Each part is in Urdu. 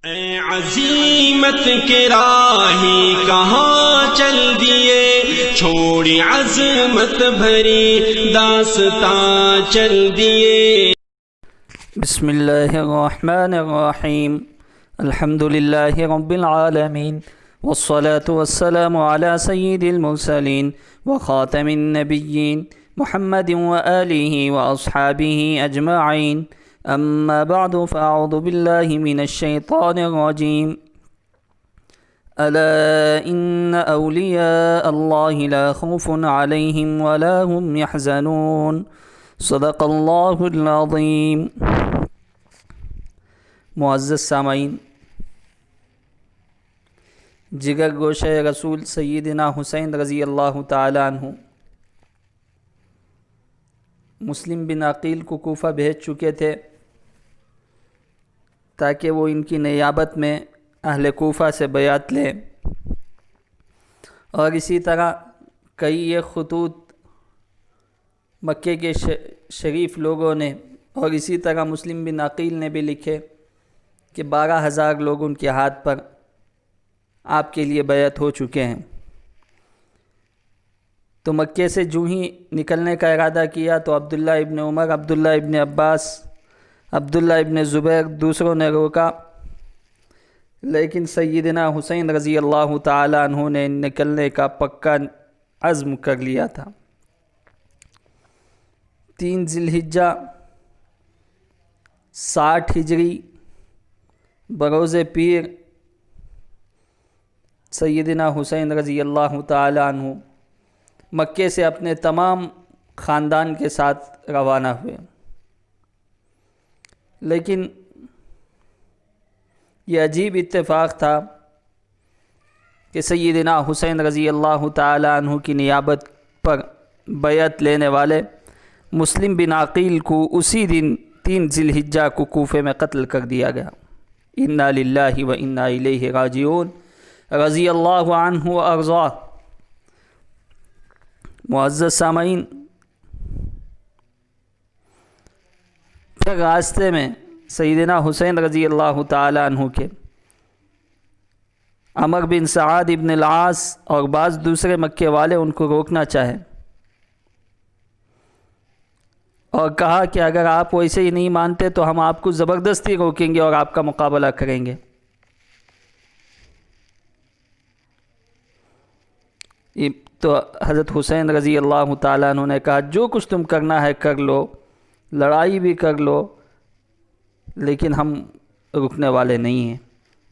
اے عزیمت کے راہی کہاں چل دیے، چھوڑی عظمت بھری داستاں چل دیے۔ بسم اللہ الرحمن الرحیم، الحمد للہ رب العالمین، والصلاة والسلام علی سید المرسلین وخاتم النبیین محمد وآلہ واصحابہ اجمعین، اما بعد فاعوذ باللہ من الشیطان الرجیم۔ الا ان اولیاء اللہ لا خوف علیہم ولا هم يحزنون، صدق اللہ العظیم۔ معزز سامعین، جگر گوشہ رسول سیدنا حسین رضی اللہ تعالی عنہ مسلم بن عقیل کو کوفہ بھیج چکے تھے تاکہ وہ ان کی نیابت میں اہل کوفہ سے بیعت لیں، اور اسی طرح کئی یہ خطوط مکے کے شریف لوگوں نے اور اسی طرح مسلم بن عقیل نے بھی لکھے کہ 12,000 لوگ ان کے ہاتھ پر آپ کے لیے بیعت ہو چکے ہیں۔ تو مکے سے جو ہی نکلنے کا ارادہ کیا تو عبداللہ ابن عمر، عبداللہ ابن عباس، عبداللہ ابن زبیر دوسروں نے روکا، لیکن سیدنا حسین رضی اللہ تعالی عنہ نے نکلنے کا پکا عزم کر لیا تھا۔ 3 ذی الحجہ 60 ہجری بروز پیر سیدنا حسین رضی اللہ تعالی عنہ مکے سے اپنے تمام خاندان کے ساتھ روانہ ہوئے، لیکن یہ عجیب اتفاق تھا کہ سیدنا حسین رضی اللہ تعالی عنہ کی نیابت پر بیعت لینے والے مسلم بن عقیل کو اسی دن 3 ذی الحجہ کو کوفے میں قتل کر دیا گیا۔ انا للہ و انا الیہ راجعون، رضی اللہ عنہ و ارضاہ۔ معزز سامعین، پھر راستے میں سیدنا حسین رضی اللہ تعالی عنہ کے عمر بن سعد ابن العاص اور بعض دوسرے مکے والے ان کو روکنا چاہے اور کہا کہ اگر آپ ویسے ہی نہیں مانتے تو ہم آپ کو زبردستی روکیں گے اور آپ کا مقابلہ کریں گے۔ تو حضرت حسین رضی اللہ تعالیٰ عنہ نے کہا جو کچھ تم کرنا ہے کر لو، لڑائی بھی کر لو، لیکن ہم رکنے والے نہیں ہیں۔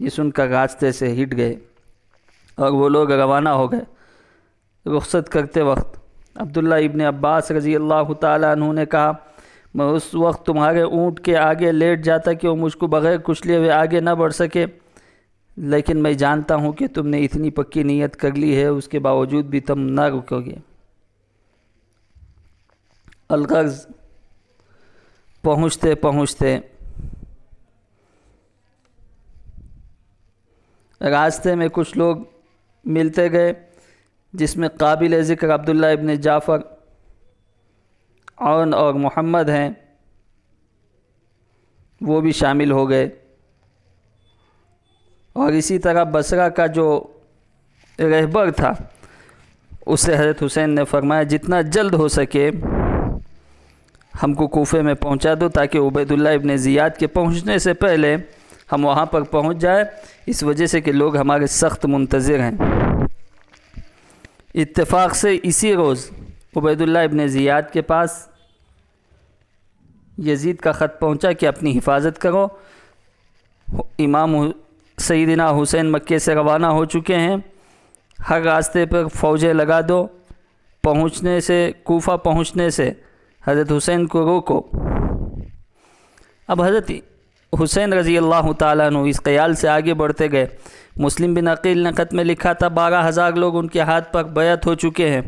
یہ سن کر راستے سے ہٹ گئے اور وہ لوگ روانہ ہو گئے۔ رخصت کرتے وقت عبداللہ ابن عباس رضی اللہ تعالیٰ عنہ نے کہا میں اس وقت تمہارے اونٹ کے آگے لیٹ جاتا کہ وہ مجھ کو بغیر کچلے ہوئے آگے نہ بڑھ سکے، لیکن میں جانتا ہوں کہ تم نے اتنی پکی نیت کر لی ہے، اس کے باوجود بھی تم نہ رکو گے۔ الغرض پہنچتے پہنچتے راستے میں کچھ لوگ ملتے گئے، جس میں قابل ذکر عبداللہ ابن جعفر، عون اور محمد ہیں، وہ بھی شامل ہو گئے۔ اور اسی طرح بصرہ کا جو رہبر تھا اسے حضرت حسین نے فرمایا جتنا جلد ہو سکے ہم کو کوفے میں پہنچا دو تاکہ عبید اللہ ابن زیاد کے پہنچنے سے پہلے ہم وہاں پر پہنچ جائیں، اس وجہ سے کہ لوگ ہمارے سخت منتظر ہیں۔ اتفاق سے اسی روز عبید اللہ ابن زیاد کے پاس یزید کا خط پہنچا کہ اپنی حفاظت کرو، امام سیدنا حسین مکے سے روانہ ہو چکے ہیں، ہر راستے پر فوجیں لگا دو، کوفہ پہنچنے سے حضرت حسین کو روکو۔ اب حضرت حسین رضی اللہ تعالیٰ عنہ اس خیال سے آگے بڑھتے گئے۔ مسلم بن عقیل نے خط میں لکھا تھا 12,000 لوگ ان کے ہاتھ پر بیعت ہو چکے ہیں،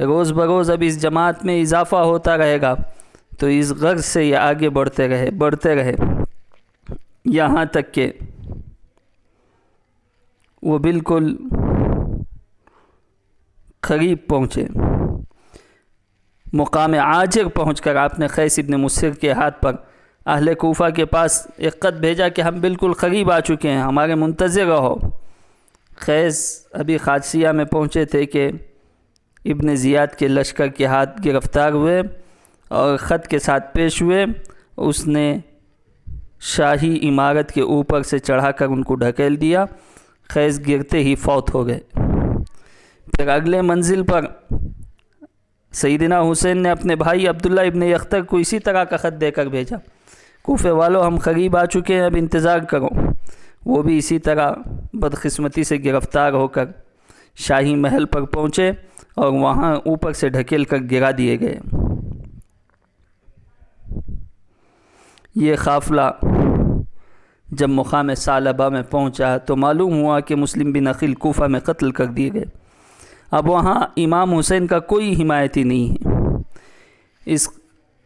روز بروز اب اس جماعت میں اضافہ ہوتا رہے گا۔ تو اس غرض سے یہ آگے بڑھتے رہے یہاں تک کہ وہ بالکل قریب پہنچے۔ مقام عاجر پہنچ کر آپ نے قیس ابن مسر کے ہاتھ پر اہل کوفہ کے پاس ایک خط بھیجا کہ ہم بالکل قریب آ چکے ہیں، ہمارے منتظر رہو۔ خیس ابھی قادسیہ میں پہنچے تھے کہ ابن زیاد کے لشکر کے ہاتھ گرفتار ہوئے اور خط کے ساتھ پیش ہوئے۔ اس نے شاہی عمارت کے اوپر سے چڑھا کر ان کو ڈھکیل دیا، خیس گرتے ہی فوت ہو گئے۔ پھر اگلے منزل پر سیدنا حسین نے اپنے بھائی عبداللہ ابن یختر کو اسی طرح کا خط دے کر بھیجا، کوفے والوں ہم قریب آ چکے ہیں، اب انتظار کرو۔ وہ بھی اسی طرح بدقسمتی سے گرفتار ہو کر شاہی محل پر پہنچے اور وہاں اوپر سے ڈھکیل کر گرا دیے گئے۔ یہ قافلہ جب مقام ثعلبہ میں پہنچا تو معلوم ہوا کہ مسلم بن عقیل کوفہ میں قتل کر دیے گئے۔ اب وہاں امام حسین کا کوئی حمایتی نہیں ہے۔ اس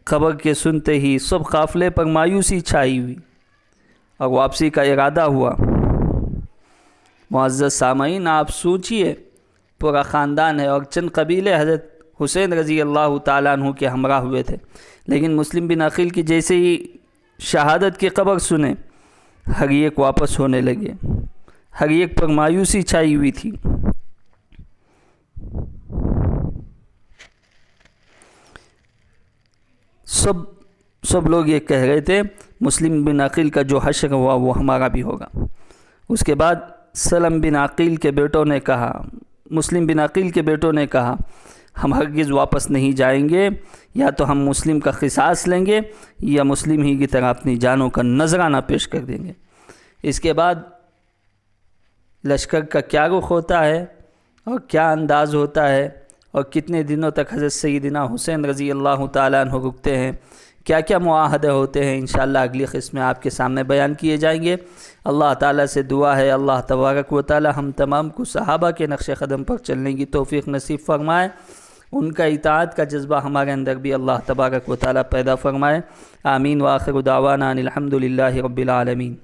خبر کے سنتے ہی سب قافلے پر مایوسی چھائی ہوئی اور واپسی کا ارادہ ہوا۔ معزز سامعین، آپ سوچئے، پورا خاندان ہے اور چند قبیلے حضرت حسین رضی اللہ تعالیٰ عنہ کے ہمراہ ہوئے تھے، لیکن مسلم بن عقیل کی جیسے ہی شہادت کی خبر سنے، ہر ایک واپس ہونے لگے، ہر ایک پر مایوسی چھائی ہوئی تھی۔ سب لوگ یہ کہہ رہے تھے مسلم بن عقیل کا جو حشر ہوا وہ ہمارا بھی ہوگا۔ اس کے بعد سلم بن عقیل کے بیٹوں نے کہا، مسلم بن عقیل کے بیٹوں نے کہا، ہم ہرگز واپس نہیں جائیں گے، یا تو ہم مسلم کا قصاص لیں گے یا مسلم ہی کی طرح اپنی جانوں کا نذرانہ پیش کر دیں گے۔ اس کے بعد لشکر کا کیا رخ ہوتا ہے اور کیا انداز ہوتا ہے اور کتنے دنوں تک حضرت سیدنا حسین رضی اللہ تعالیٰ عنہ رکتے ہیں، کیا کیا معاہدے ہوتے ہیں، انشاءاللہ اگلی قسط میں آپ کے سامنے بیان کیے جائیں گے۔ اللہ تعالیٰ سے دعا ہے اللہ تبارک و تعالیٰ ہم تمام کو صحابہ کے نقش قدم پر چلنے کی توفیق نصیب فرمائے، ان کا اطاعت کا جذبہ ہمارے اندر بھی اللہ تبارک و تعالیٰ پیدا فرمائے۔ آمین۔ وآخر دعوانا ان الحمد للہ رب العالمین۔